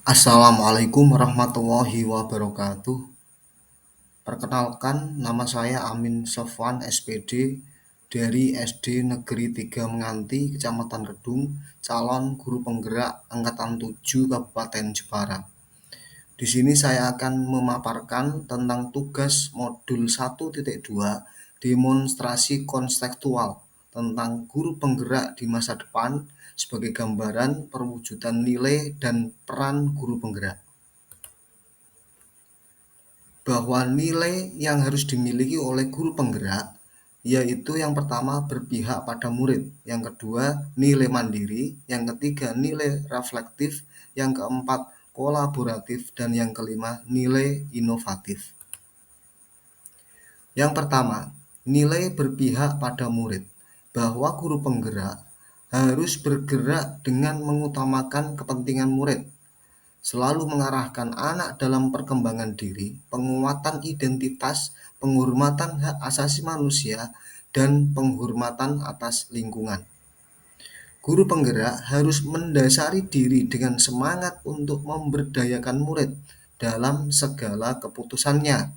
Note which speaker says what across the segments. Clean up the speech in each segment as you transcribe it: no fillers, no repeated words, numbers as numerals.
Speaker 1: Assalamualaikum warahmatullahi wabarakatuh. Perkenalkan, nama saya Amin Sofwan SPD dari SD Negeri 3 Menganti, Kecamatan Kedung, calon guru penggerak angkatan 7 Kabupaten Jepara. Di sini saya akan memaparkan tentang tugas modul 1.2 demonstrasi konstekstual tentang guru penggerak di masa depan sebagai gambaran perwujudan nilai dan peran guru penggerak. Bahwa nilai yang harus dimiliki oleh guru penggerak yaitu yang pertama berpihak pada murid, yang kedua nilai mandiri, yang ketiga nilai reflektif, yang keempat kolaboratif, dan yang kelima nilai inovatif. Yang pertama, nilai berpihak pada murid, bahwa guru penggerak harus bergerak dengan mengutamakan kepentingan murid, selalu mengarahkan anak dalam perkembangan diri, penguatan identitas, penghormatan hak asasi manusia, dan penghormatan atas lingkungan. Guru penggerak harus mendasari diri dengan semangat untuk memberdayakan murid dalam segala keputusannya,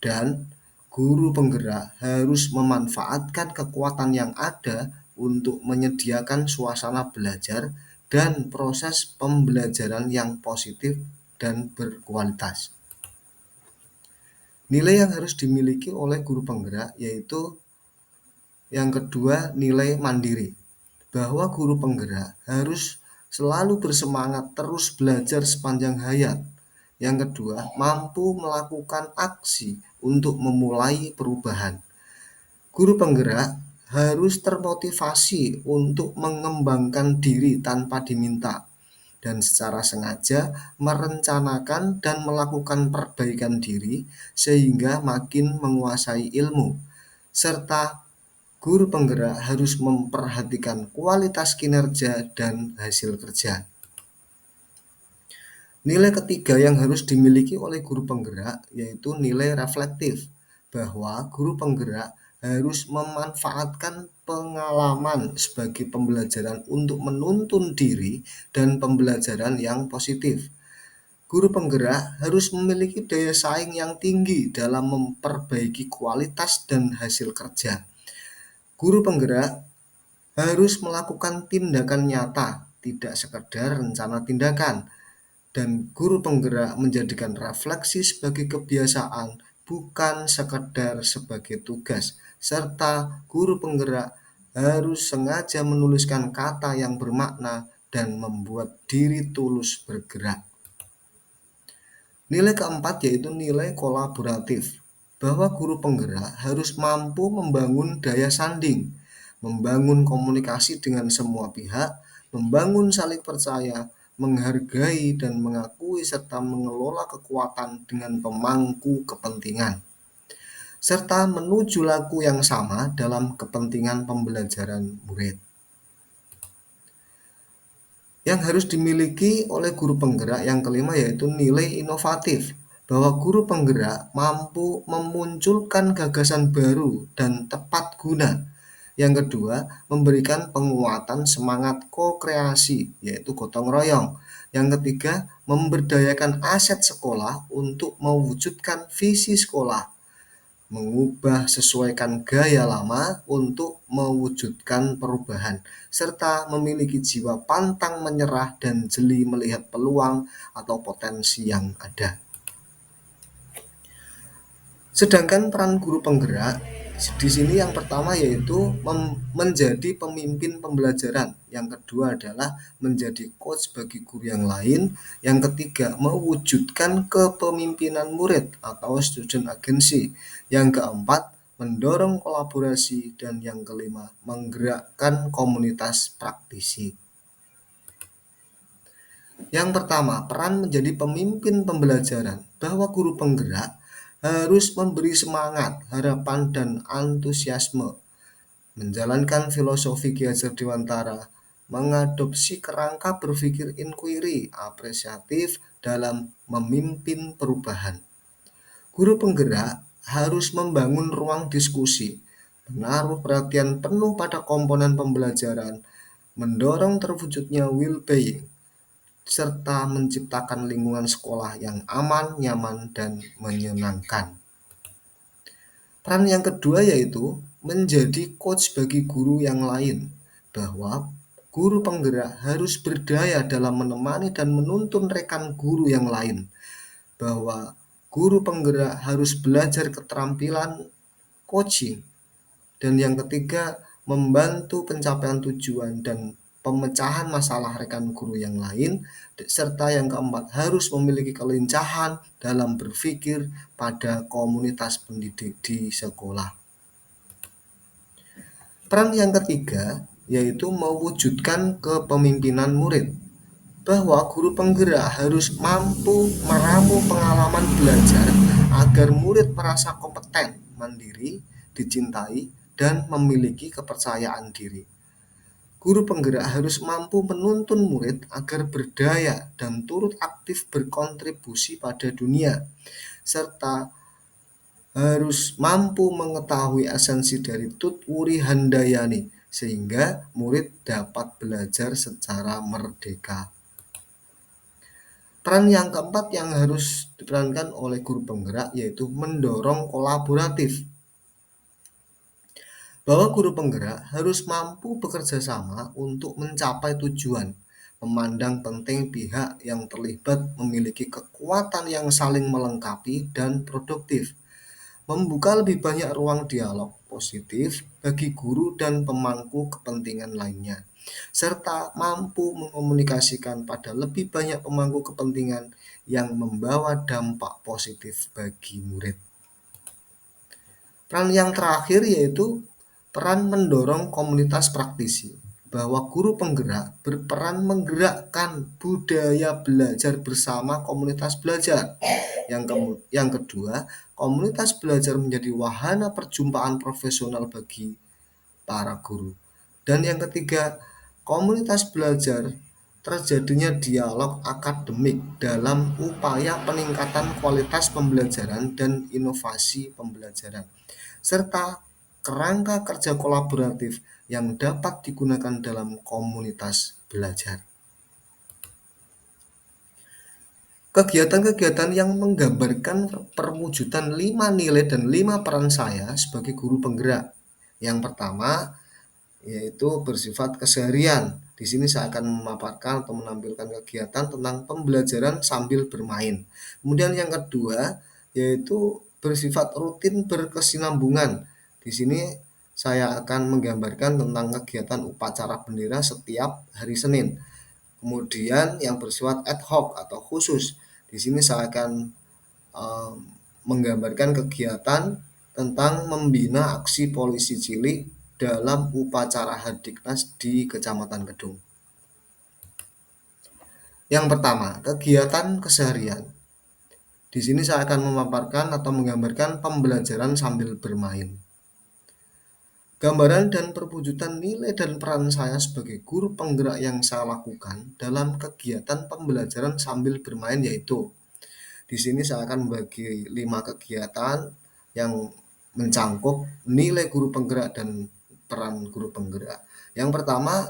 Speaker 1: dan guru penggerak harus memanfaatkan kekuatan yang ada untuk menyediakan suasana belajar dan proses pembelajaran yang positif dan berkualitas. Nilai yang harus dimiliki oleh guru penggerak yaitu yang kedua nilai mandiri, bahwa guru penggerak harus selalu bersemangat terus belajar sepanjang hayat. Yang kedua, mampu melakukan aksi untuk memulai perubahan. Guru penggerak harus termotivasi untuk mengembangkan diri tanpa diminta dan secara sengaja merencanakan dan melakukan perbaikan diri sehingga makin menguasai ilmu, serta guru penggerak harus memperhatikan kualitas kinerja dan hasil kerja. Nilai ketiga yang harus dimiliki oleh guru penggerak yaitu nilai reflektif, bahwa guru penggerak harus memanfaatkan pengalaman sebagai pembelajaran untuk menuntun diri dan pembelajaran yang positif. Guru penggerak harus memiliki daya saing yang tinggi dalam memperbaiki kualitas dan hasil kerja. Guru penggerak harus melakukan tindakan nyata, tidak sekedar rencana tindakan, dan guru penggerak menjadikan refleksi sebagai kebiasaan, bukan sekedar sebagai tugas, serta guru penggerak harus sengaja menuliskan kata yang bermakna dan membuat diri tulus bergerak. Nilai keempat yaitu nilai kolaboratif, bahwa guru penggerak harus mampu membangun daya sanding, membangun komunikasi dengan semua pihak, membangun saling percaya, menghargai dan mengakui serta mengelola kekuatan dengan pemangku kepentingan, serta menuju laku yang sama dalam kepentingan pembelajaran murid. Yang harus dimiliki oleh guru penggerak yang kelima yaitu nilai inovatif, bahwa guru penggerak mampu memunculkan gagasan baru dan tepat guna. Yang kedua, memberikan penguatan semangat ko-kreasi yaitu gotong royong. Yang ketiga, memberdayakan aset sekolah untuk mewujudkan visi sekolah, mengubah sesuaikan gaya lama untuk mewujudkan perubahan, serta memiliki jiwa pantang menyerah dan jeli melihat peluang atau potensi yang ada. Sedangkan peran guru penggerak di sini yang pertama yaitu menjadi pemimpin pembelajaran, yang kedua adalah menjadi coach bagi guru yang lain, yang ketiga mewujudkan kepemimpinan murid atau student agency, yang keempat mendorong kolaborasi, dan yang kelima menggerakkan komunitas praktisi. Yang pertama, peran menjadi pemimpin pembelajaran, bahwa guru penggerak harus memberi semangat, harapan, dan antusiasme, menjalankan filosofi Ki Hajar Dewantara, mengadopsi kerangka berpikir inquiry apresiatif dalam memimpin perubahan. Guru penggerak harus membangun ruang diskusi, menaruh perhatian penuh pada komponen pembelajaran, mendorong terwujudnya well-being, serta menciptakan lingkungan sekolah yang aman, nyaman, dan menyenangkan. Peran yang kedua yaitu menjadi coach bagi guru yang lain, bahwa guru penggerak harus berdaya dalam menemani dan menuntun rekan guru yang lain, bahwa guru penggerak harus belajar keterampilan coaching, dan yang ketiga membantu pencapaian tujuan dan pemecahan masalah rekan guru yang lain, serta yang keempat harus memiliki kelincahan dalam berpikir pada komunitas pendidik di sekolah. Peran yang ketiga yaitu mewujudkan kepemimpinan murid, bahwa guru penggerak harus mampu meramu pengalaman belajar agar murid merasa kompeten, mandiri, dicintai, dan memiliki kepercayaan diri. Guru penggerak harus mampu menuntun murid agar berdaya dan turut aktif berkontribusi pada dunia, serta harus mampu mengetahui esensi dari Tut Wuri Handayani sehingga murid dapat belajar secara merdeka. Peran yang keempat yang harus diperankan oleh guru penggerak yaitu mendorong kolaboratif, bahwa guru penggerak harus mampu bekerja sama untuk mencapai tujuan, memandang penting pihak yang terlibat memiliki kekuatan yang saling melengkapi dan produktif, membuka lebih banyak ruang dialog positif bagi guru dan pemangku kepentingan lainnya, serta mampu mengkomunikasikan pada lebih banyak pemangku kepentingan yang membawa dampak positif bagi murid. Peran yang terakhir yaitu peran mendorong komunitas praktisi, bahwa guru penggerak berperan menggerakkan budaya belajar bersama komunitas belajar. Yang kedua, komunitas belajar menjadi wahana perjumpaan profesional bagi para guru. Dan yang ketiga, komunitas belajar terjadinya dialog akademik dalam upaya peningkatan kualitas pembelajaran dan inovasi pembelajaran, serta kerangka kerja kolaboratif yang dapat digunakan dalam komunitas belajar. Kegiatan-kegiatan yang menggambarkan perwujudan 5 nilai dan 5 peran saya sebagai guru penggerak. Yang pertama yaitu bersifat keseharian. Di sini saya akan memaparkan atau menampilkan kegiatan tentang pembelajaran sambil bermain. Kemudian yang kedua yaitu bersifat rutin berkesinambungan. Di sini saya akan menggambarkan tentang kegiatan upacara bendera setiap hari Senin. Kemudian yang bersifat ad hoc atau khusus. Di sini saya akan menggambarkan kegiatan tentang membina aksi polisi cilik dalam upacara Hardiknas di Kecamatan Kedung. Yang pertama, kegiatan keseharian. Di sini saya akan memaparkan atau menggambarkan pembelajaran sambil bermain. Gambaran dan perwujudan nilai dan peran saya sebagai guru penggerak yang saya lakukan dalam kegiatan pembelajaran sambil bermain yaitu, di sini saya akan membagi 5 kegiatan yang mencangkup nilai guru penggerak dan peran guru penggerak. Yang pertama,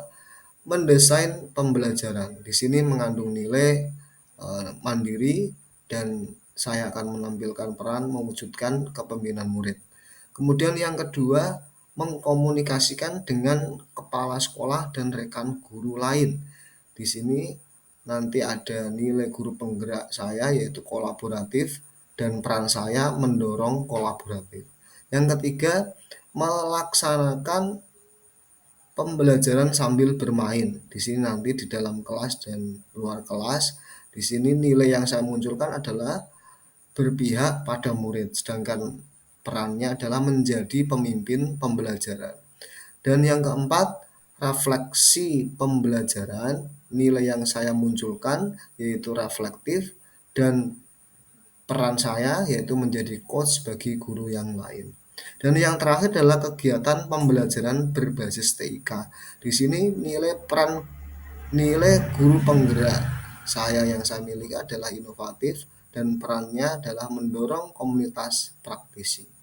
Speaker 1: mendesain pembelajaran. Di sini mengandung nilai mandiri dan saya akan menampilkan peran mewujudkan kepemimpinan murid. Kemudian yang kedua, mengkomunikasikan dengan kepala sekolah dan rekan guru lain. Di sini nanti ada nilai guru penggerak saya yaitu kolaboratif dan peran saya mendorong kolaboratif. Yang ketiga, melaksanakan pembelajaran sambil bermain. Di sini nanti di dalam kelas dan luar kelas, di sini nilai yang saya munculkan adalah berpihak pada murid, sedangkan perannya adalah menjadi pemimpin pembelajaran. Dan yang keempat, refleksi pembelajaran. Nilai yang saya munculkan yaitu reflektif dan peran saya yaitu menjadi coach bagi guru yang lain. Dan yang terakhir adalah kegiatan pembelajaran berbasis TIK. Di sini nilai guru penggerak saya yang saya miliki adalah inovatif dan perannya adalah mendorong komunitas praktisi.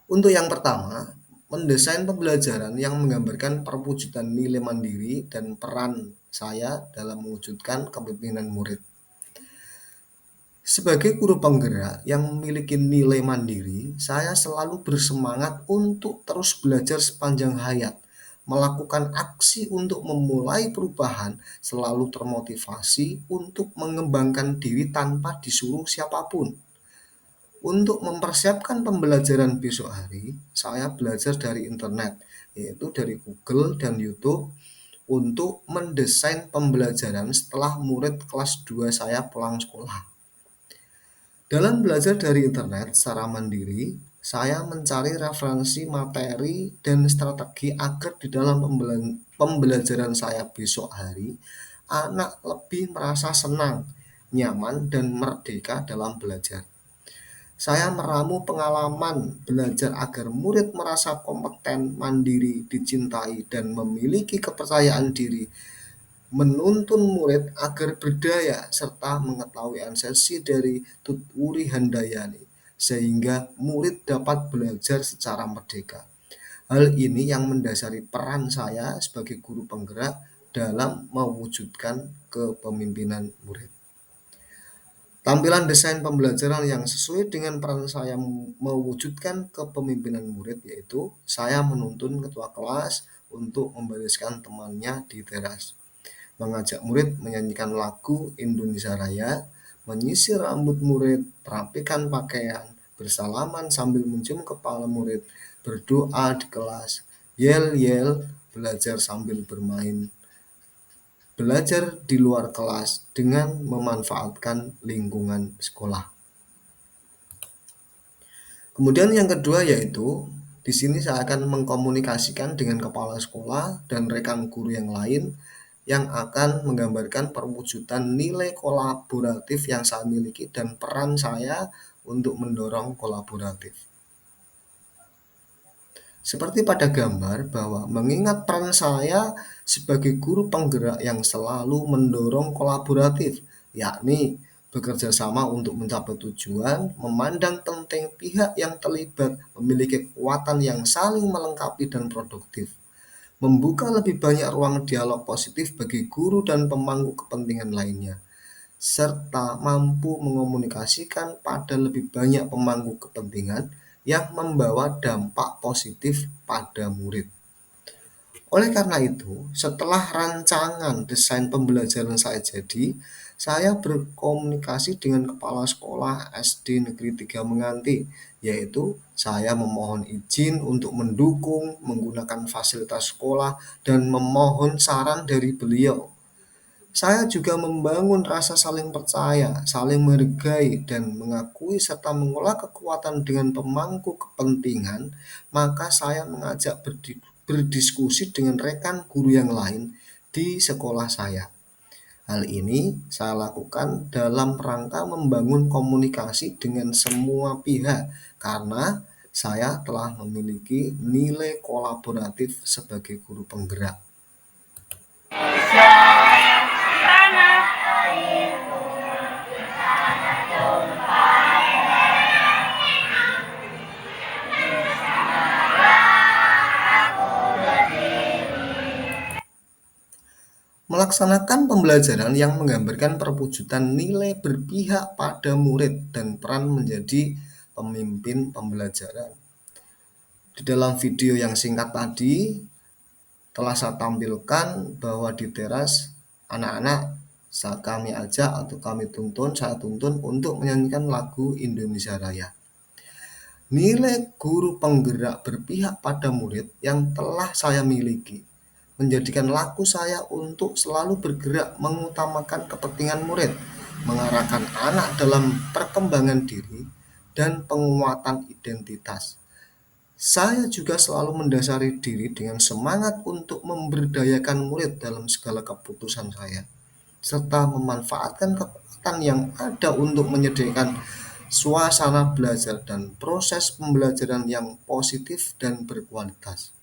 Speaker 1: Untuk yang pertama, mendesain pembelajaran yang menggambarkan perwujudan nilai mandiri dan peran saya dalam mewujudkan kepemimpinan murid. Sebagai guru penggerak yang memiliki nilai mandiri, saya selalu bersemangat untuk terus belajar sepanjang hayat, melakukan aksi untuk memulai perubahan, selalu termotivasi untuk mengembangkan diri tanpa disuruh siapapun. Untuk mempersiapkan pembelajaran besok hari, saya belajar dari internet, yaitu dari Google dan YouTube, untuk mendesain pembelajaran setelah murid kelas 2 saya pulang sekolah. Dalam belajar dari internet secara mandiri, saya mencari referensi materi dan strategi agar di dalam pembelajaran saya besok hari, anak lebih merasa senang, nyaman, dan merdeka dalam belajar. Saya meramu pengalaman belajar agar murid merasa kompeten, mandiri, dicintai, dan memiliki kepercayaan diri, menuntun murid agar berdaya serta mengetahui esensi dari Tutwuri Handayani sehingga murid dapat belajar secara merdeka. Hal ini yang mendasari peran saya sebagai guru penggerak dalam mewujudkan kepemimpinan murid. Tampilan desain pembelajaran yang sesuai dengan peran saya mewujudkan kepemimpinan murid yaitu saya menuntun ketua kelas untuk membariskan temannya di teras, mengajak murid menyanyikan lagu Indonesia Raya, menyisir rambut murid, merapikan pakaian, bersalaman sambil mencium kepala murid, berdoa di kelas, yel-yel, belajar sambil bermain, belajar di luar kelas dengan memanfaatkan lingkungan sekolah. Kemudian yang kedua yaitu di sini saya akan mengkomunikasikan dengan kepala sekolah dan rekan guru yang lain yang akan menggambarkan perwujudan nilai kolaboratif yang saya miliki dan peran saya untuk mendorong kolaboratif. Seperti pada gambar bahwa mengingat peran saya sebagai guru penggerak yang selalu mendorong kolaboratif, yakni bekerja sama untuk mencapai tujuan, memandang penting pihak yang terlibat memiliki kekuatan yang saling melengkapi dan produktif, membuka lebih banyak ruang dialog positif bagi guru dan pemangku kepentingan lainnya, serta mampu mengomunikasikan pada lebih banyak pemangku kepentingan yang membawa dampak positif pada murid. Oleh karena itu, setelah rancangan desain pembelajaran saya jadi, saya berkomunikasi dengan kepala sekolah SD Negeri 3 Menganti, yaitu saya memohon izin untuk mendukung menggunakan fasilitas sekolah dan memohon saran dari beliau. Saya juga membangun rasa saling percaya, saling menghargai, dan mengakui serta mengolah kekuatan dengan pemangku kepentingan, maka saya mengajak berdiskusi dengan rekan guru yang lain di sekolah saya. Hal ini saya lakukan dalam rangka membangun komunikasi dengan semua pihak karena saya telah memiliki nilai kolaboratif sebagai guru penggerak. Melaksanakan pembelajaran yang menggambarkan perwujudan nilai berpihak pada murid dan peran menjadi pemimpin pembelajaran. Di dalam video yang singkat tadi telah saya tampilkan bahwa di teras anak-anak kami ajak atau saya tuntun untuk menyanyikan lagu Indonesia Raya. Nilai guru penggerak berpihak pada murid yang telah saya miliki menjadikan laku saya untuk selalu bergerak mengutamakan kepentingan murid, mengarahkan anak dalam perkembangan diri, dan penguatan identitas. Saya juga selalu mendasari diri dengan semangat untuk memberdayakan murid dalam segala keputusan saya, serta memanfaatkan kekuatan yang ada untuk menyediakan suasana belajar dan proses pembelajaran yang positif dan berkualitas.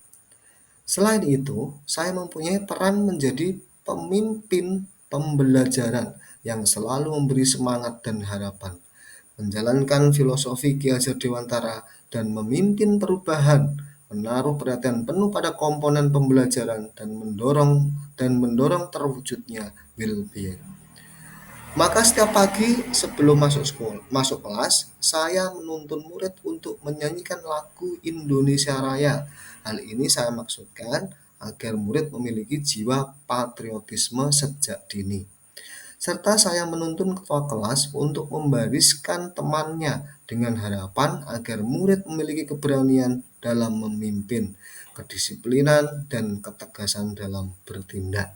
Speaker 1: Selain itu, saya mempunyai peran menjadi pemimpin pembelajaran yang selalu memberi semangat dan harapan, menjalankan filosofi Ki Hajar Dewantara, dan memimpin perubahan menaruh perhatian penuh pada komponen pembelajaran dan mendorong terwujudnya will-being. Maka setiap pagi sebelum masuk kelas, saya menuntun murid untuk menyanyikan lagu Indonesia Raya. Hal ini saya maksudkan agar murid memiliki jiwa patriotisme sejak dini. Serta saya menuntun ketua kelas untuk membariskan temannya dengan harapan agar murid memiliki keberanian dalam memimpin, kedisiplinan, dan ketegasan dalam bertindak.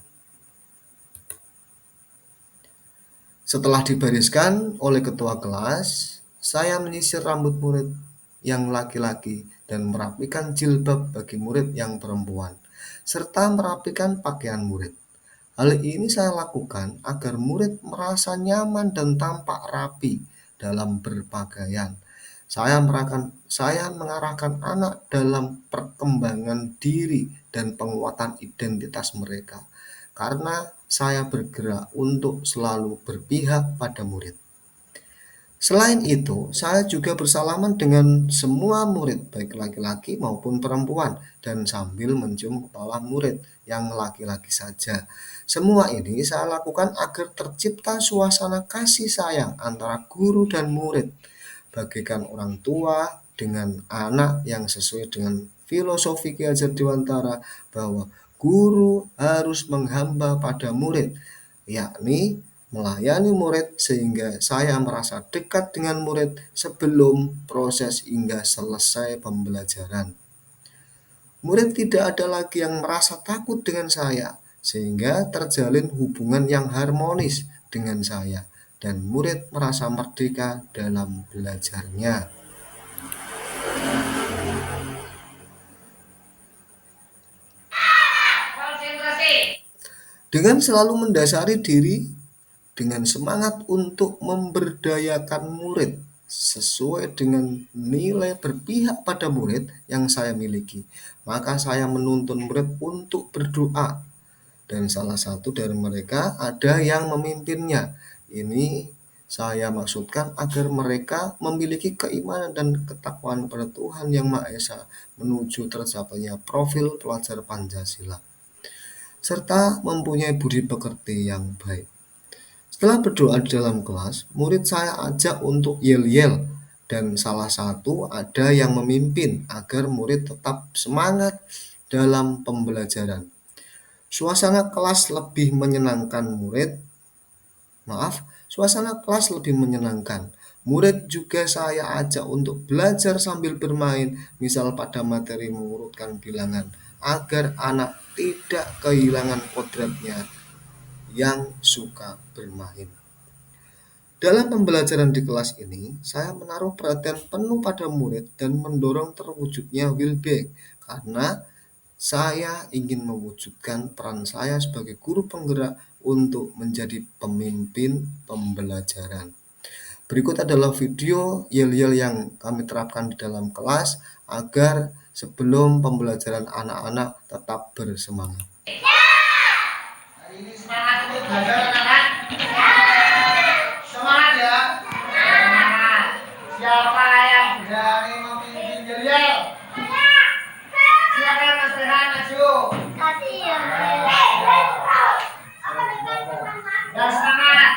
Speaker 1: Setelah dibariskan oleh ketua kelas, saya menyisir rambut murid yang laki-laki dan merapikan jilbab bagi murid yang perempuan, serta merapikan pakaian murid. Hal ini saya lakukan agar murid merasa nyaman dan tampak rapi dalam berpakaian. Saya mengarahkan anak dalam perkembangan diri dan penguatan identitas mereka, karena saya bergerak untuk selalu berpihak pada murid. Selain itu, saya juga bersalaman dengan semua murid, baik laki-laki maupun perempuan, dan sambil mencium kepala murid yang laki-laki saja. Semua ini saya lakukan agar tercipta suasana kasih sayang antara guru dan murid, bagaikan orang tua dengan anak yang sesuai dengan filosofi Ki Hajar Dewantara bahwa guru harus menghamba pada murid, yakni melayani murid sehingga saya merasa dekat dengan murid sebelum proses hingga selesai pembelajaran. Murid tidak ada lagi yang merasa takut dengan saya, sehingga terjalin hubungan yang harmonis dengan saya, dan murid merasa merdeka dalam belajarnya. Dengan selalu mendasari diri dengan semangat untuk memberdayakan murid sesuai dengan nilai berpihak pada murid yang saya miliki, maka saya menuntun murid untuk berdoa, dan salah satu dari mereka ada yang memimpinnya. Ini saya maksudkan agar mereka memiliki keimanan dan ketakwaan pada Tuhan Yang Maha Esa menuju tercapainya profil pelajar Pancasila, serta mempunyai budi pekerti yang baik. Setelah berdoa di dalam kelas, murid saya ajak untuk yel-yel, dan salah satu ada yang memimpin agar murid tetap semangat dalam pembelajaran. Suasana kelas lebih menyenangkan murid. Suasana kelas lebih menyenangkan. Murid juga saya ajak untuk belajar sambil bermain, misal pada materi mengurutkan bilangan, agar anak tidak kehilangan kodratnya yang suka bermain. Dalam pembelajaran di kelas ini, saya menaruh perhatian penuh pada murid dan mendorong terwujudnya will-being, karena saya ingin mewujudkan peran saya sebagai guru penggerak untuk menjadi pemimpin pembelajaran. Berikut adalah video yel-yel yang kami terapkan di dalam kelas agar sebelum pembelajaran anak-anak tetap bersemangat. Hari ini semangat untuk belajar anak-anak. Semangat ya. Semangat. Siapa yang berani memimpin yel-yel? Silakan Mas Rehan maju. Kasih ya. Dan semangat.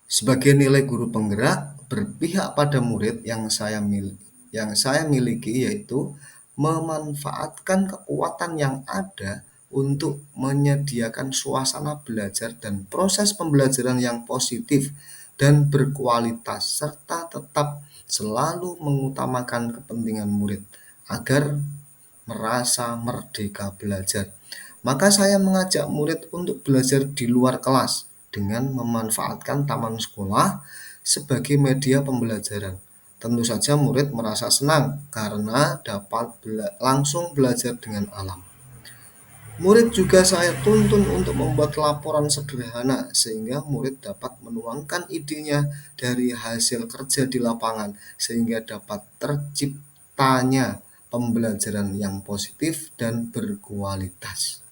Speaker 1: Sebagai nilai guru penggerak, berpihak pada murid yang saya miliki yaitu memanfaatkan kekuatan yang ada untuk menyediakan suasana belajar dan proses pembelajaran yang positif dan berkualitas, serta tetap selalu mengutamakan kepentingan murid agar merasa merdeka belajar. Maka saya mengajak murid untuk belajar di luar kelas dengan memanfaatkan taman sekolah sebagai media pembelajaran. Tentu saja murid merasa senang karena dapat langsung belajar dengan alam. Murid juga saya tuntun untuk membuat laporan sederhana sehingga murid dapat menuangkan idenya dari hasil kerja di lapangan sehingga dapat terciptanya pembelajaran yang positif dan berkualitas.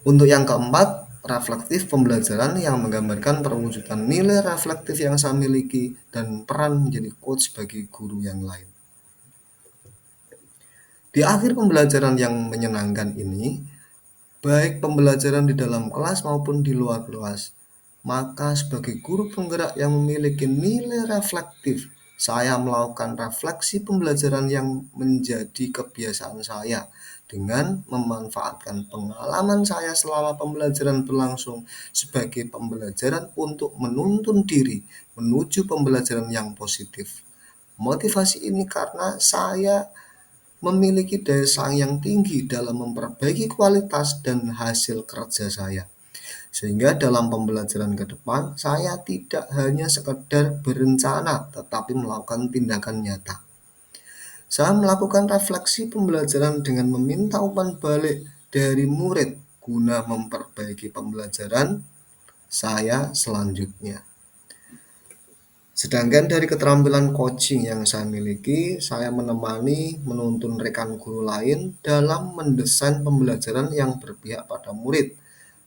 Speaker 1: Untuk yang keempat, reflektif pembelajaran yang menggambarkan perwujudan nilai reflektif yang saya miliki dan peran menjadi coach bagi guru yang lain. Di akhir pembelajaran yang menyenangkan ini, baik pembelajaran di dalam kelas maupun di luar kelas, maka sebagai guru penggerak yang memiliki nilai reflektif, saya melakukan refleksi pembelajaran yang menjadi kebiasaan saya dengan memanfaatkan pengalaman saya selama pembelajaran berlangsung sebagai pembelajaran untuk menuntun diri menuju pembelajaran yang positif. Motivasi ini karena saya memiliki daya saing yang tinggi dalam memperbaiki kualitas dan hasil kerja saya. Sehingga dalam pembelajaran ke depan, saya tidak hanya sekedar berencana, tetapi melakukan tindakan nyata. Saya melakukan refleksi pembelajaran dengan meminta umpan balik dari murid guna memperbaiki pembelajaran saya selanjutnya. Sedangkan dari keterampilan coaching yang saya miliki, saya menemani menuntun rekan guru lain dalam mendesain pembelajaran yang berpihak pada murid,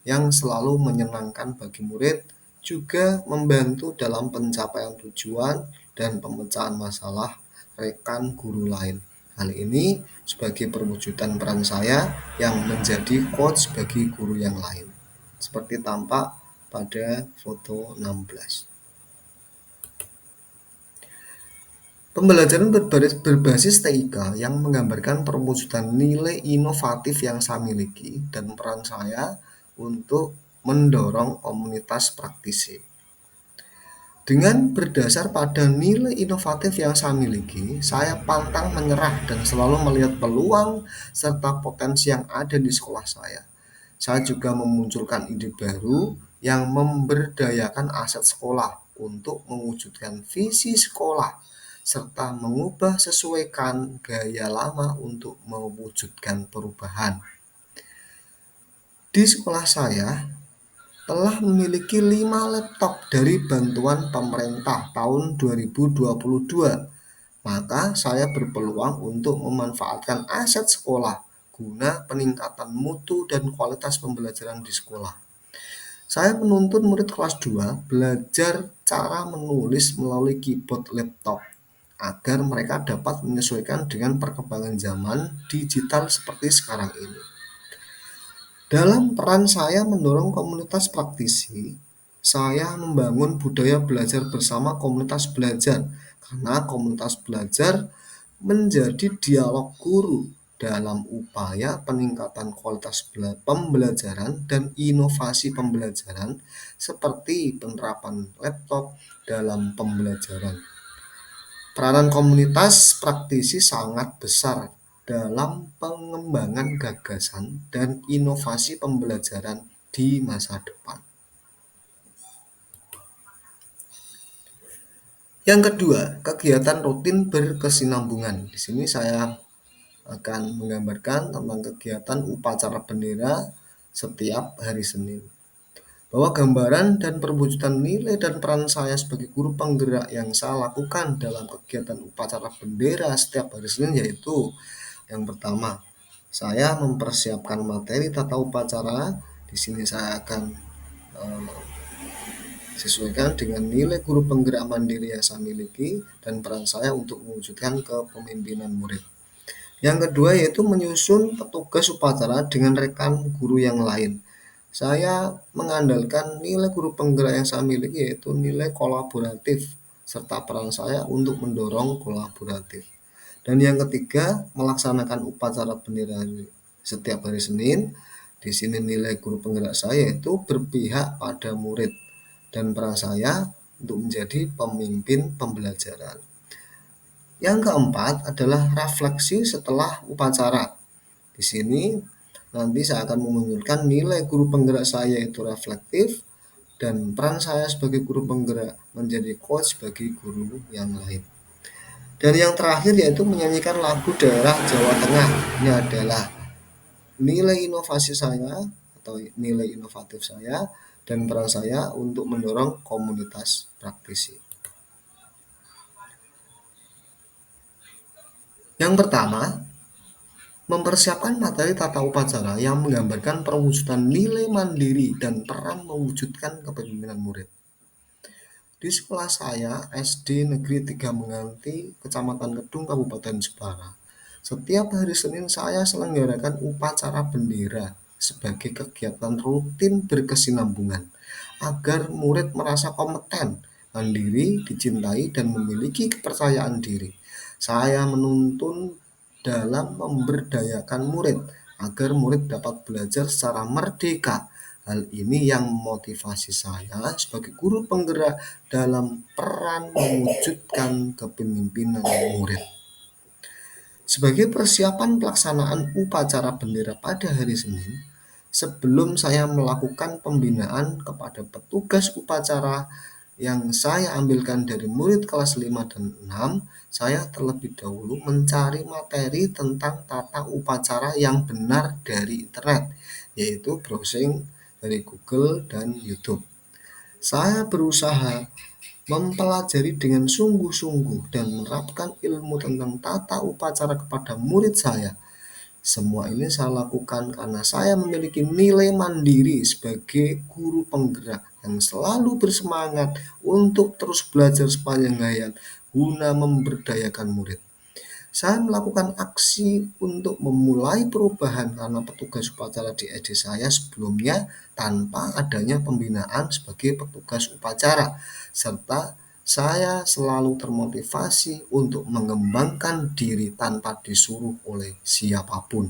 Speaker 1: yang selalu menyenangkan bagi murid, juga membantu dalam pencapaian tujuan dan pemecahan masalah rekan guru lain. Hal ini sebagai perwujudan peran saya yang menjadi coach bagi guru yang lain. Seperti tampak pada foto 16. Pembelajaran berbasis TIK yang menggambarkan perwujudan nilai inovatif yang saya miliki dan peran saya untuk mendorong komunitas praktisi. Dengan berdasar pada nilai inovatif yang saya miliki, saya pantang menyerah dan selalu melihat peluang serta potensi yang ada di sekolah saya. Saya juga memunculkan ide baru yang memberdayakan aset sekolah untuk mewujudkan visi sekolah serta mengubah sesuaikan gaya lama untuk mewujudkan perubahan. Di sekolah saya telah memiliki 5 laptop dari bantuan pemerintah tahun 2022. Maka saya berpeluang untuk memanfaatkan aset sekolah guna peningkatan mutu dan kualitas pembelajaran di sekolah. Saya menuntun murid kelas 2 belajar cara menulis melalui keyboard laptop agar mereka dapat menyesuaikan dengan perkembangan zaman digital seperti sekarang ini. Dalam peran saya mendorong komunitas praktisi, saya membangun budaya belajar bersama komunitas belajar, karena komunitas belajar menjadi dialog guru dalam upaya peningkatan kualitas pembelajaran dan inovasi pembelajaran seperti penerapan laptop dalam pembelajaran. Peranan komunitas praktisi sangat besar dalam pengembangan gagasan dan inovasi pembelajaran di masa depan. Yang kedua, kegiatan rutin berkesinambungan. Di sini saya akan menggambarkan tentang kegiatan upacara bendera setiap hari Senin. Bahwa gambaran dan perwujudan nilai dan peran saya sebagai guru penggerak yang saya lakukan dalam kegiatan upacara bendera setiap hari Senin yaitu yang pertama, saya mempersiapkan materi tata upacara. Di sini saya akan sesuaikan dengan nilai guru penggerak mandiri yang saya miliki dan peran saya untuk mewujudkan kepemimpinan murid. Yang kedua yaitu menyusun petugas upacara dengan rekan guru yang lain. Saya mengandalkan nilai guru penggerak yang saya miliki yaitu nilai kolaboratif serta peran saya untuk mendorong kolaboratif. Dan yang ketiga, melaksanakan upacara bendera setiap hari Senin Di sini nilai guru penggerak saya itu berpihak pada murid dan peran saya untuk menjadi pemimpin pembelajaran. Yang keempat adalah refleksi setelah upacara. Di sini nanti saya akan memunculkan nilai guru penggerak saya itu reflektif dan peran saya sebagai guru penggerak menjadi coach bagi guru yang lain. Dan yang terakhir yaitu menyanyikan lagu daerah Jawa Tengah. Ini adalah nilai inovasi saya atau nilai inovatif saya dan peran saya untuk mendorong komunitas praktisi. Yang pertama, mempersiapkan materi tata upacara yang menggambarkan perwujudan nilai mandiri dan peran mewujudkan kepemimpinan murid. Di sekolah saya, SD Negeri 3 Menganti, Kecamatan Kedung, Kabupaten Jepara. Setiap hari Senin saya selenggarakan upacara bendera sebagai kegiatan rutin berkesinambungan agar murid merasa kompeten, mandiri, dicintai, dan memiliki kepercayaan diri. Saya menuntun dalam memberdayakan murid agar murid dapat belajar secara merdeka. Hal ini yang memotivasi saya sebagai guru penggerak dalam peran mewujudkan kepemimpinan murid. Sebagai persiapan pelaksanaan upacara bendera pada hari Senin, sebelum saya melakukan pembinaan kepada petugas upacara yang saya ambilkan dari murid kelas 5 dan 6, saya terlebih dahulu mencari materi tentang tata upacara yang benar dari internet, yaitu browsing dari Google dan YouTube. Saya berusaha mempelajari dengan sungguh-sungguh dan menerapkan ilmu tentang tata upacara kepada murid saya. Semua ini saya lakukan karena saya memiliki nilai mandiri sebagai guru penggerak yang selalu bersemangat untuk terus belajar sepanjang hayat guna memberdayakan murid. Saya melakukan aksi untuk memulai perubahan karena petugas upacara di SD saya sebelumnya tanpa adanya pembinaan sebagai petugas upacara, serta saya selalu termotivasi untuk mengembangkan diri tanpa disuruh oleh siapapun.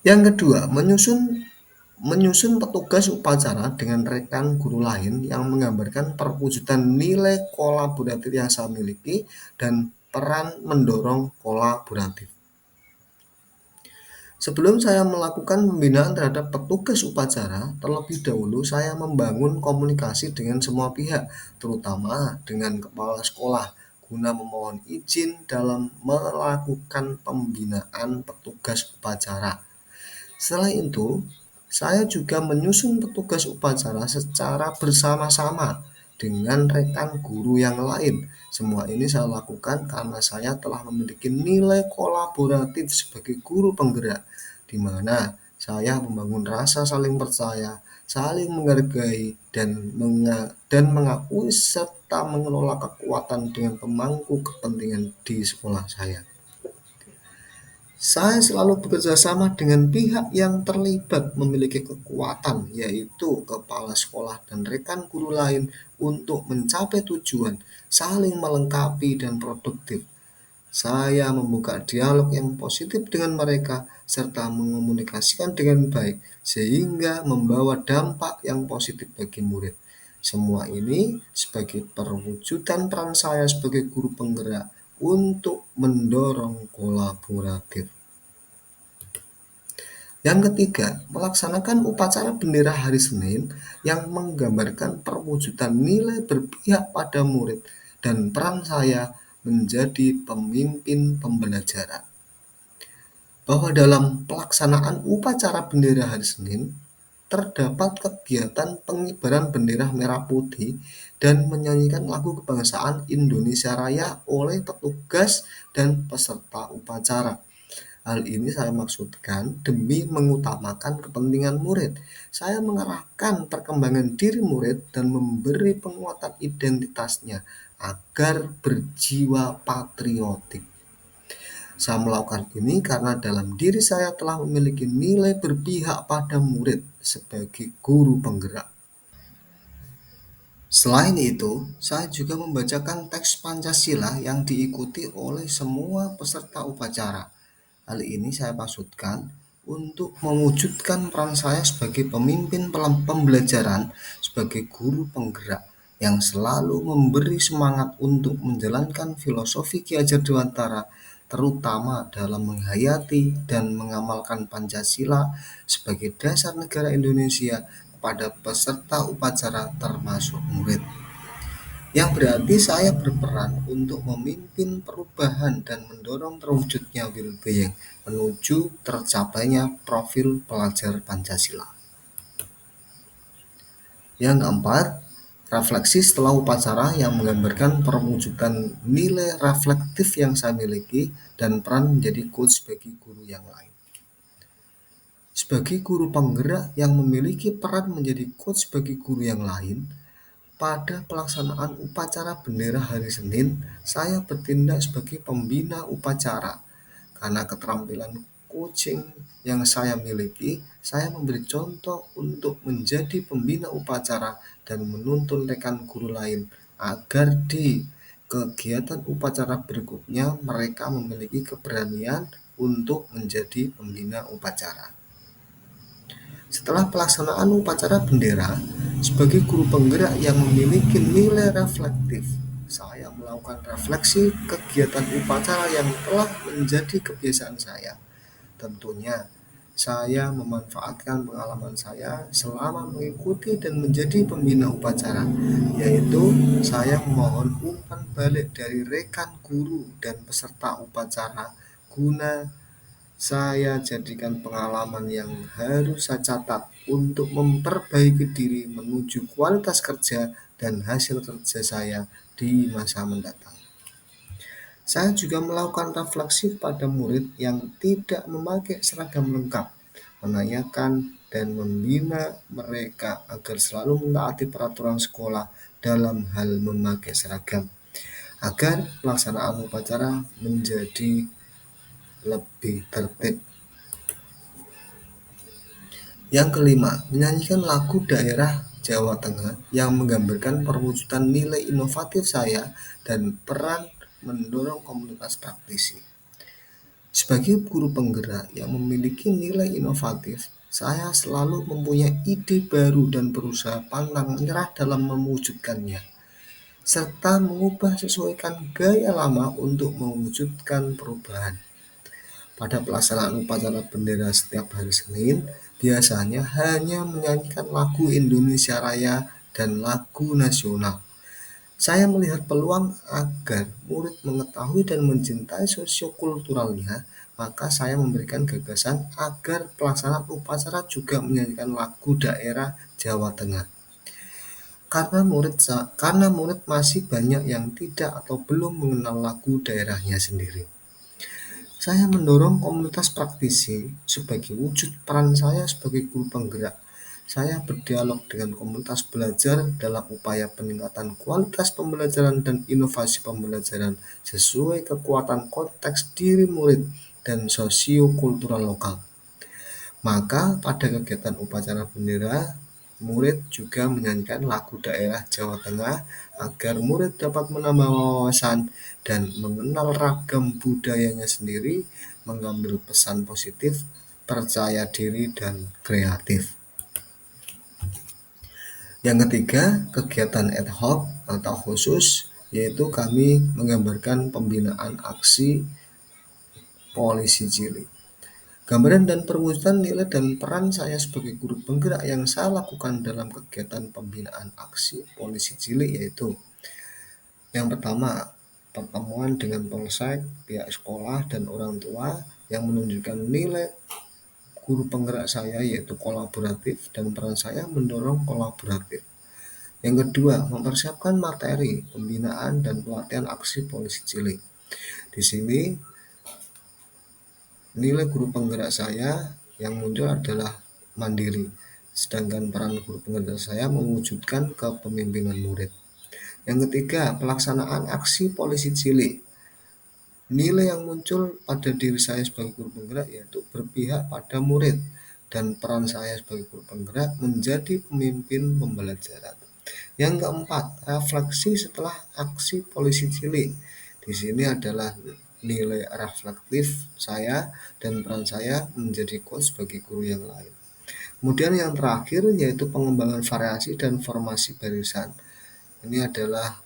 Speaker 1: Yang kedua, menyusun petugas upacara dengan rekan guru lain yang menggambarkan perwujudan nilai kolaboratif yang saya miliki dan peran mendorong kolaboratif. Sebelum saya melakukan pembinaan terhadap petugas upacara, terlebih dahulu saya membangun komunikasi dengan semua pihak, terutama dengan kepala sekolah, guna memohon izin dalam melakukan pembinaan petugas upacara. Setelah itu, saya juga menyusun petugas upacara secara bersama-sama dengan rekan guru yang lain. Semua ini saya lakukan karena saya telah memiliki nilai kolaboratif sebagai guru penggerak, di mana saya membangun rasa saling percaya, saling menghargai, dan mengakui serta mengelola kekuatan dengan pemangku kepentingan di sekolah saya. Saya selalu bekerja sama dengan pihak yang terlibat memiliki kekuatan, yaitu kepala sekolah dan rekan guru lain untuk mencapai tujuan, saling melengkapi dan produktif. Saya membuka dialog yang positif dengan mereka serta mengomunikasikan dengan baik sehingga membawa dampak yang positif bagi murid. Semua ini sebagai perwujudan peran saya sebagai guru penggerak untuk mendorong kolaboratif. Yang ketiga, melaksanakan upacara bendera hari Senin yang menggambarkan perwujudan nilai berpihak pada murid dan peran saya menjadi pemimpin pembelajaran. Bahwa dalam pelaksanaan upacara bendera hari Senin, terdapat kegiatan pengibaran bendera merah putih dan menyanyikan lagu kebangsaan Indonesia Raya oleh petugas dan peserta upacara. Hal ini saya maksudkan demi mengutamakan kepentingan murid. Saya mengarahkan perkembangan diri murid dan memberi penguatan identitasnya agar berjiwa patriotik. Saya melakukan ini karena dalam diri saya telah memiliki nilai berpihak pada murid sebagai guru penggerak. Selain itu, saya juga membacakan teks Pancasila yang diikuti oleh semua peserta upacara. Hal ini saya maksudkan untuk mewujudkan peran saya sebagai pemimpin pembelajaran, sebagai guru penggerak yang selalu memberi semangat untuk menjalankan filosofi Ki Hajar Dewantara, terutama dalam menghayati dan mengamalkan Pancasila sebagai dasar negara Indonesia kepada peserta upacara termasuk murid. Yang berarti saya berperan untuk memimpin perubahan dan mendorong terwujudnya well-being menuju tercapainya profil pelajar Pancasila. Yang keempat, refleksi setelah upacara yang menggambarkan perwujudan nilai reflektif yang saya miliki dan peran menjadi coach bagi guru yang lain. Sebagai guru penggerak yang memiliki peran menjadi coach bagi guru yang lain, pada pelaksanaan upacara bendera hari Senin, saya bertindak sebagai pembina upacara. Karena keterampilan coaching yang saya miliki, saya memberi contoh untuk menjadi pembina upacara dan menuntun rekan guru lain agar di kegiatan upacara berikutnya mereka memiliki keberanian untuk menjadi pembina upacara. Setelah pelaksanaan upacara bendera, sebagai guru penggerak yang memiliki nilai reflektif, saya melakukan refleksi kegiatan upacara yang telah menjadi kebiasaan saya. Tentunya, saya memanfaatkan pengalaman saya selama mengikuti dan menjadi pembina upacara, yaitu saya memohon umpan balik dari rekan guru dan peserta upacara guna saya jadikan pengalaman yang harus saya catat untuk memperbaiki diri menuju kualitas kerja dan hasil kerja saya di masa mendatang. Saya juga melakukan refleksi pada murid yang tidak memakai seragam lengkap, menanyakan dan membina mereka agar selalu menaati peraturan sekolah dalam hal memakai seragam, agar pelaksanaan upacara menjadi lebih tertib. Yang kelima, menyanyikan lagu daerah Jawa Tengah yang menggambarkan perwujudan nilai inovatif saya dan peran mendorong komunitas praktisi. Sebagai guru penggerak yang memiliki nilai inovatif, saya selalu mempunyai ide baru dan berusaha pantang menyerah dalam mewujudkannya, serta mengubah sesuaikan gaya lama untuk mewujudkan perubahan. Pada pelaksanaan upacara bendera setiap hari Senin, biasanya hanya menyanyikan lagu Indonesia Raya dan lagu nasional. Saya melihat peluang agar murid mengetahui dan mencintai sosiokulturalnya, maka saya memberikan gagasan agar pelaksanaan upacara juga menyanyikan lagu daerah Jawa Tengah. Karena murid masih banyak yang tidak atau belum mengenal lagu daerahnya sendiri. Saya mendorong komunitas praktisi sebagai wujud peran saya sebagai guru penggerak. Saya berdialog dengan komunitas belajar dalam upaya peningkatan kualitas pembelajaran dan inovasi pembelajaran sesuai kekuatan konteks diri murid dan sosiokultural lokal. Maka pada kegiatan upacara bendera, murid juga menyanyikan lagu daerah Jawa Tengah agar murid dapat menambah wawasan dan mengenal ragam budayanya sendiri, mengambil pesan positif, percaya diri, dan kreatif. Yang ketiga, kegiatan ad hoc atau khusus, yaitu kami menggambarkan pembinaan aksi polisi cilik. Gambaran dan perwujudan nilai dan peran saya sebagai guru penggerak yang saya lakukan dalam kegiatan pembinaan aksi polisi cilik yaitu yang pertama, pertemuan dengan polsek, pihak sekolah, dan orang tua yang menunjukkan nilai guru penggerak saya yaitu kolaboratif dan peran saya mendorong kolaboratif. Yang kedua, mempersiapkan materi pembinaan dan pelatihan aksi polisi cilik. Di sini nilai guru penggerak saya yang muncul adalah mandiri, sedangkan peran guru penggerak saya mewujudkan kepemimpinan murid. Yang ketiga, pelaksanaan aksi polisi cilik. Nilai yang muncul pada diri saya sebagai guru penggerak yaitu berpihak pada murid dan peran saya sebagai guru penggerak menjadi pemimpin pembelajaran. Yang keempat, refleksi setelah aksi polisi cilik. Di sini adalah nilai reflektif saya dan peran saya menjadi coach bagi guru yang lain. Kemudian yang terakhir yaitu pengembangan variasi dan formasi barisan. Ini adalah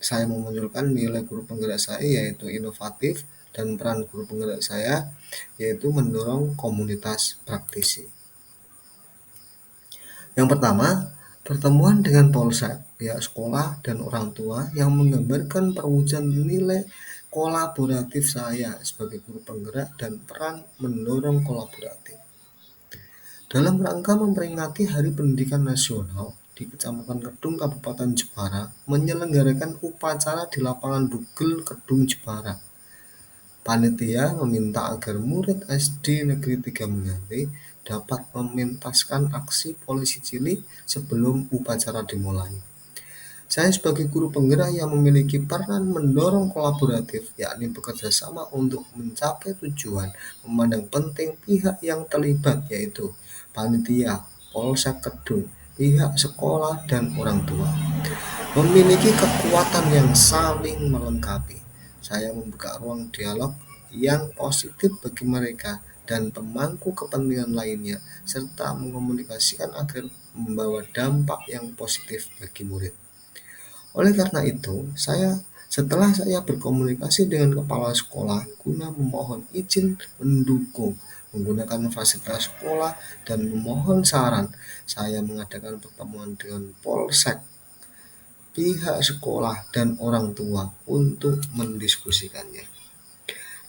Speaker 1: saya memunculkan nilai guru penggerak saya yaitu inovatif dan peran guru penggerak saya yaitu mendorong komunitas praktisi. Yang pertama, pertemuan dengan polsek, pihak sekolah, dan orang tua yang menggambarkan perwujudan nilai kolaboratif saya sebagai guru penggerak dan peran mendorong kolaboratif. Dalam rangka memperingati Hari Pendidikan Nasional di Kecamatan Kedung, Kabupaten Jepara, menyelenggarakan upacara di lapangan Bugel Kedung Jepara. Panitia meminta agar murid SD Negeri 3 Mengari dapat mementaskan aksi polisi cilik sebelum upacara dimulai. Saya sebagai guru penggerak yang memiliki peran mendorong kolaboratif, yakni bekerja sama untuk mencapai tujuan, memandang penting pihak yang terlibat yaitu panitia, polsek Kedung, pihak sekolah, dan orang tua. Memiliki kekuatan yang saling melengkapi. Saya membuka ruang dialog yang positif bagi mereka dan pemangku kepentingan lainnya, serta mengomunikasikan agar membawa dampak yang positif bagi murid. Oleh karena itu, setelah saya berkomunikasi dengan kepala sekolah guna memohon izin mendukung menggunakan fasilitas sekolah dan memohon saran, saya mengadakan pertemuan dengan polsek, pihak sekolah, dan orang tua untuk mendiskusikannya.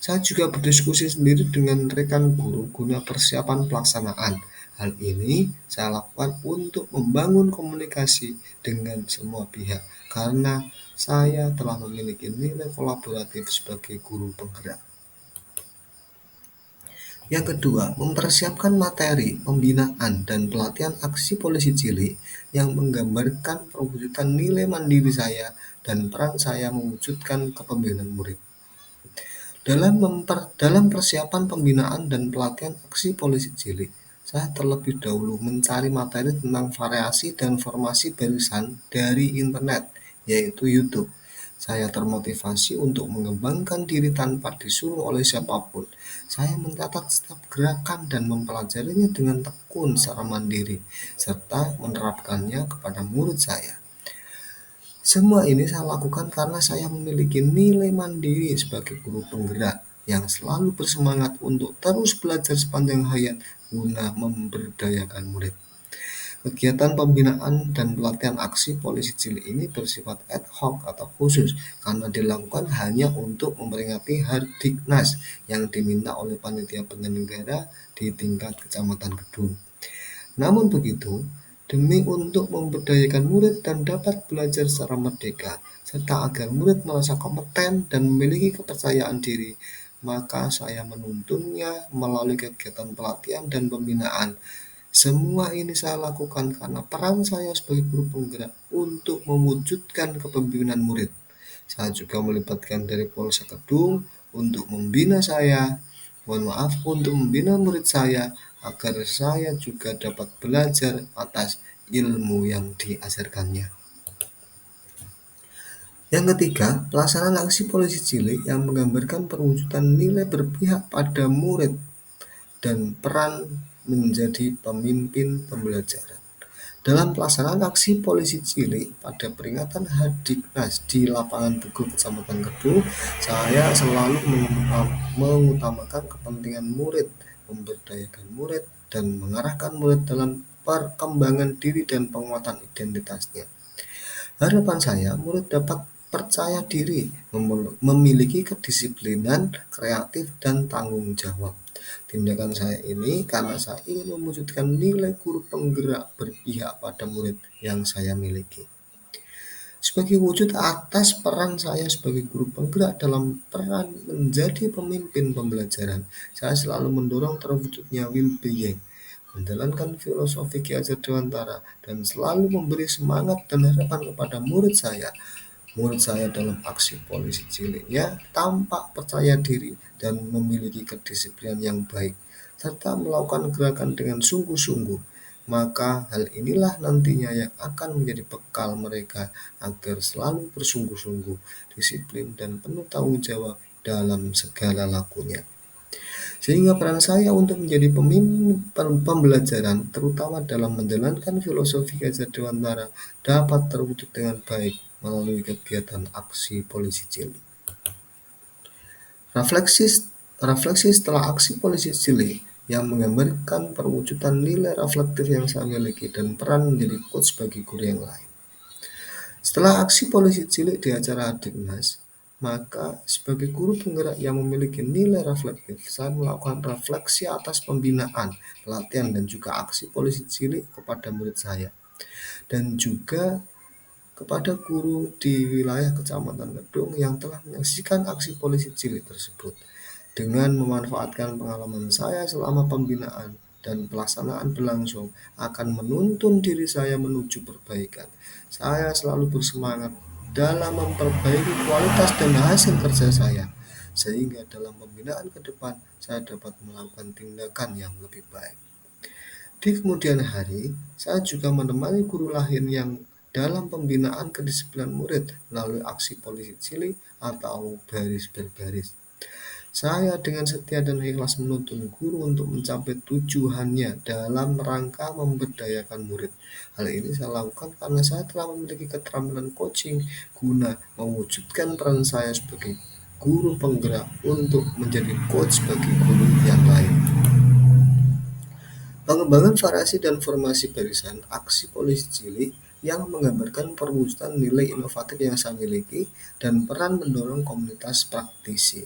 Speaker 1: Saya juga berdiskusi sendiri dengan rekan guru guna persiapan pelaksanaan. Hal ini saya lakukan untuk membangun komunikasi dengan semua pihak karena saya telah memiliki nilai kolaboratif sebagai guru penggerak. Yang kedua, mempersiapkan materi, pembinaan, dan pelatihan aksi polisi cilik yang menggambarkan perwujudan nilai mandiri saya dan peran saya mewujudkan kepemimpinan murid. Dalam persiapan pembinaan dan pelatihan aksi polisi cilik, saya terlebih dahulu mencari materi tentang variasi dan formasi barisan dari internet, yaitu YouTube. Saya termotivasi untuk mengembangkan diri tanpa disuruh oleh siapapun. Saya mencatat setiap gerakan dan mempelajarinya dengan tekun secara mandiri, serta menerapkannya kepada murid saya. Semua ini saya lakukan karena saya memiliki nilai mandiri sebagai guru penggerak yang selalu bersemangat untuk terus belajar sepanjang hayat guna memberdayakan murid. Kegiatan pembinaan dan pelatihan aksi polisi cilik ini bersifat ad hoc atau khusus karena dilakukan hanya untuk memperingati Hardiknas yang diminta oleh panitia penyelenggara di tingkat Kecamatan Kedung. Namun begitu, demi untuk memberdayakan murid dan dapat belajar secara merdeka, serta agar murid merasa kompeten dan memiliki kepercayaan diri, maka saya menuntunnya melalui kegiatan pelatihan dan pembinaan. Semua ini saya lakukan karena peran saya sebagai guru penggerak untuk mewujudkan kepemimpinan murid. Saya juga melibatkan dari Polsek Kedung untuk membina untuk membina murid saya agar saya juga dapat belajar atas ilmu yang diajarkannya. Yang ketiga, pelaksanaan aksi polisi cilik yang menggambarkan perwujudan nilai berpihak pada murid dan peran menjadi pemimpin pembelajaran. Dalam pelaksanaan aksi polisi cilik pada peringatan Hardiknas di lapangan Bugel Kecamatan Kedung, saya selalu mengutamakan kepentingan murid, memberdayakan murid, dan mengarahkan murid dalam perkembangan diri dan penguatan identitasnya. Harapan saya, murid dapat percaya diri, memiliki kedisiplinan, kreatif, dan tanggung jawab. Tindakan saya ini karena saya ingin mewujudkan nilai guru penggerak berpihak pada murid yang saya miliki. Sebagai wujud atas peran saya sebagai guru penggerak dalam peran menjadi pemimpin pembelajaran, saya selalu mendorong terwujudnya well-being, menjalankan filosofi Ki Hajar Dewantara, dan selalu memberi semangat dan harapan kepada murid saya. Murid saya dalam aksi polisi ciliknya tampak percaya diri dan memiliki kedisiplinan yang baik, serta melakukan gerakan dengan sungguh-sungguh. Maka hal inilah nantinya yang akan menjadi bekal mereka agar selalu bersungguh-sungguh, disiplin, dan penuh tanggung jawab dalam segala lakunya. Sehingga peran saya untuk menjadi pemimpin pembelajaran, terutama dalam menjalankan filosofi Gajah Dewantara, dapat terwujud dengan baik melalui kegiatan aksi polisi cilik. Refleksi refleksi setelah aksi polisi cilik yang menggambarkan perwujudan nilai reflektif yang saya miliki dan peran menjadi coach bagi guru yang lain. Setelah aksi polisi cilik di acara Adiknas, maka sebagai guru penggerak yang memiliki nilai reflektif, saya melakukan refleksi atas pembinaan, pelatihan, dan juga aksi polisi cilik kepada murid saya. Dan juga kepada guru di wilayah Kecamatan Kedung yang telah menyaksikan aksi polisi cilik tersebut. Dengan memanfaatkan pengalaman saya selama pembinaan dan pelaksanaan berlangsung akan menuntun diri saya menuju perbaikan. Saya selalu bersemangat dalam memperbaiki kualitas dan hasil kerja saya, sehingga dalam pembinaan ke depan saya dapat melakukan tindakan yang lebih baik. Di kemudian hari, saya juga menemani guru lain yang dalam pembinaan kedisiplinan murid melalui aksi polisi cilik atau baris berbaris. Saya dengan setia dan ikhlas menuntun guru untuk mencapai tujuannya dalam rangka memberdayakan murid. Hal ini saya lakukan karena saya telah memiliki keterampilan coaching guna mewujudkan peran saya sebagai guru penggerak untuk menjadi coach bagi guru yang lain. Pengembangan variasi dan formasi barisan aksi polisi cilik yang menggambarkan perwujudan nilai inovatif yang saya miliki dan peran mendorong komunitas praktisi.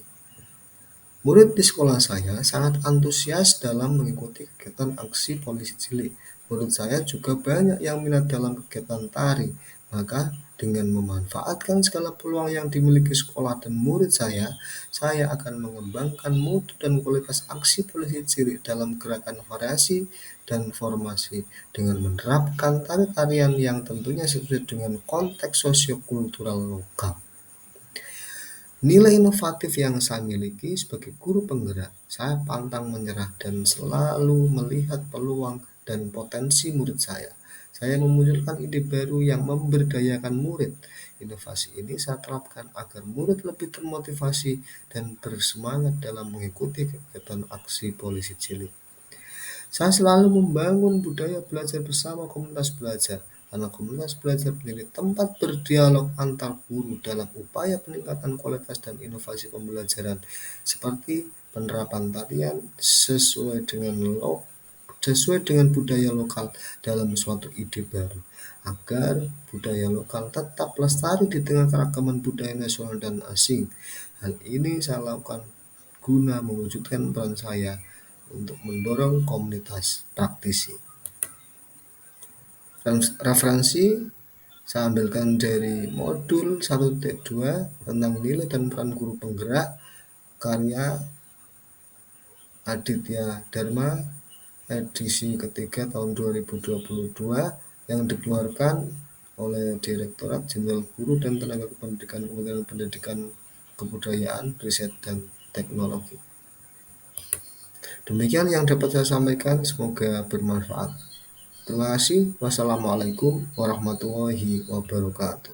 Speaker 1: Murid di sekolah saya sangat antusias dalam mengikuti kegiatan aksi polisi cilik. Menurut saya juga banyak yang minat dalam kegiatan tari. Maka dengan memanfaatkan segala peluang yang dimiliki sekolah dan murid saya akan mengembangkan mutu dan kualitas aksi polisi cilik dalam gerakan variasi dan formasi dengan menerapkan tari-tarian yang tentunya sesuai dengan konteks sosiokultural lokal. Nilai inovatif yang saya miliki sebagai guru penggerak, saya pantang menyerah dan selalu melihat peluang dan potensi murid saya. Saya memunculkan ide baru yang memberdayakan murid. Inovasi ini saya terapkan agar murid lebih termotivasi dan bersemangat dalam mengikuti kegiatan aksi polisi cilik. Saya selalu membangun budaya belajar bersama komunitas belajar, karena komunitas belajar menjadi tempat berdialog antar guru dalam upaya peningkatan kualitas dan inovasi pembelajaran, seperti penerapan tarian sesuai dengan budaya lokal dalam suatu ide baru, agar budaya lokal tetap lestari di tengah keragaman budaya nasional dan asing. Hal ini saya lakukan guna mewujudkan peran saya untuk mendorong komunitas praktisi. Referensi saya ambilkan dari modul 1.2 tentang nilai dan peran guru penggerak, karya Aditya Dharma, edisi ketiga tahun 2022 yang dikeluarkan oleh Direktorat Jenderal Guru dan Tenaga Kependidikan Kementerian Pendidikan Kebudayaan, Riset, dan Teknologi. Demikian yang dapat saya sampaikan, semoga bermanfaat. Terima kasih. Wassalamualaikum warahmatullahi wabarakatuh.